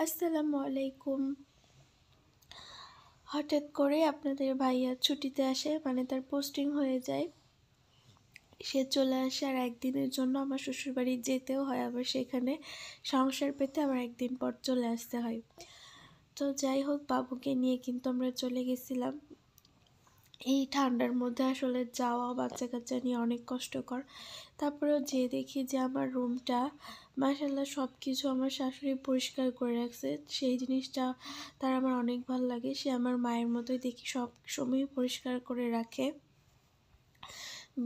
আসসালামু আলাইকুম। হঠাৎ করে আপনাদের ভাইয়া ছুটিতে আসে, মানে তার পোস্টিং হয়ে যায়। সে চলে আসে আর একদিনের জন্য আমার শ্বশুরবাড়ি যেতেও হয়, আবার সেখানে সংসার পেতে আবার একদিন পর চলে আসতে হয়। তো যাই হোক, বাবুকে নিয়ে কিন্তু আমরা চলে গেছিলাম। এই ঠান্ডার মধ্যে আসলে যাওয়া বাচ্চা কাচ্চা নিয়ে অনেক কষ্টকর। তারপরেও যেয়ে দেখি যে আমার রুমটা মাশাআল্লাহ সব কিছু আমার শাশুড়ি পরিষ্কার করে রাখছে। সেই জিনিসটা তার আমার অনেক ভালো লাগে। সে আমার মায়ের মতোই দেখি সব সময় পরিষ্কার করে রাখে।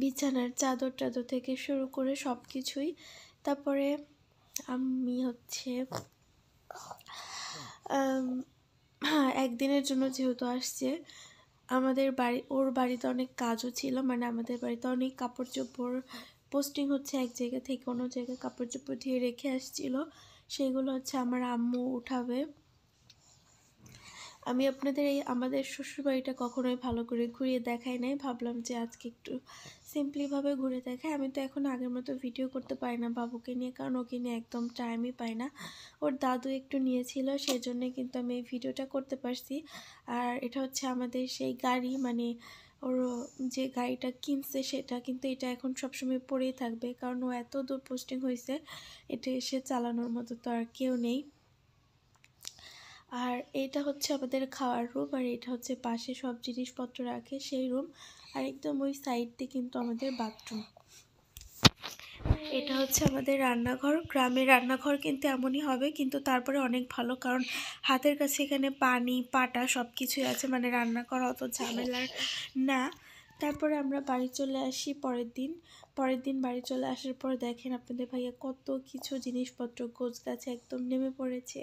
বিছানার চাদর টাদর থেকে শুরু করে সব কিছুই। তারপরে আমি হচ্ছে একদিনের জন্য যেহেতু আসছে, আমাদের বাড়ি ওর বাড়িতে অনেক কাজও ছিল, মানে আমাদের বাড়িতে অনেক কাপড় চোপড়, পোস্টিং হচ্ছে এক জায়গা থেকে অন্য জায়গায় কাপড় চোপড় দিয়ে রেখে আসছিল, সেগুলো হচ্ছে আমার আম্মু উঠাবে। আমি আপনাদের এই আমাদের শ্বশুরবাড়িটা কখনোই ভালো করে ঘুরিয়ে দেখাই নাই, ভাবলাম যে আজকে একটু সিম্পলিভাবে ঘুরে দেখাই। আমি তো এখন আগের মতো ভিডিও করতে পারি না বাবুকে নিয়ে, কারণ ওকে নিয়ে একদম টাইমই পাই না। ওর দাদু একটু নিয়েছিল, সেই জন্যে কিন্তু আমি এই ভিডিওটা করতে পারছি। আর এটা হচ্ছে আমাদের সেই গাড়ি, মানে ওর যে গাড়িটা কিনছে সেটা কিন্তু এটা এখন সবসময় পড়েই থাকবে, কারণ ও এত দূর পোস্টিং হয়েছে, এটা এসে চালানোর মতো তো আর কেউ নেই। আর এটা হচ্ছে আমাদের খাওয়ার রুম, আর এটা হচ্ছে পাশে সব জিনিসপত্র রাখে সেই রুম, আর একদম ওই সাইড দিয়ে কিন্তু আমাদের বাথরুম। এটা হচ্ছে আমাদের রান্নাঘর। গ্রামের রান্নাঘর কিন্তু এমনই হবে, কিন্তু তারপরে অনেক ভালো, কারণ হাতের কাছে এখানে পানি পাটা সব কিছুই আছে, মানে রান্না করা অত ঝামেলার না। তারপরে আমরা বাড়ি চলে আসি পরের দিন বাড়ি চলে আসার পর দেখেন আপনাদের ভাইয়া কত কিছু জিনিসপত্র গোছগাছে একদম নেমে পড়েছে।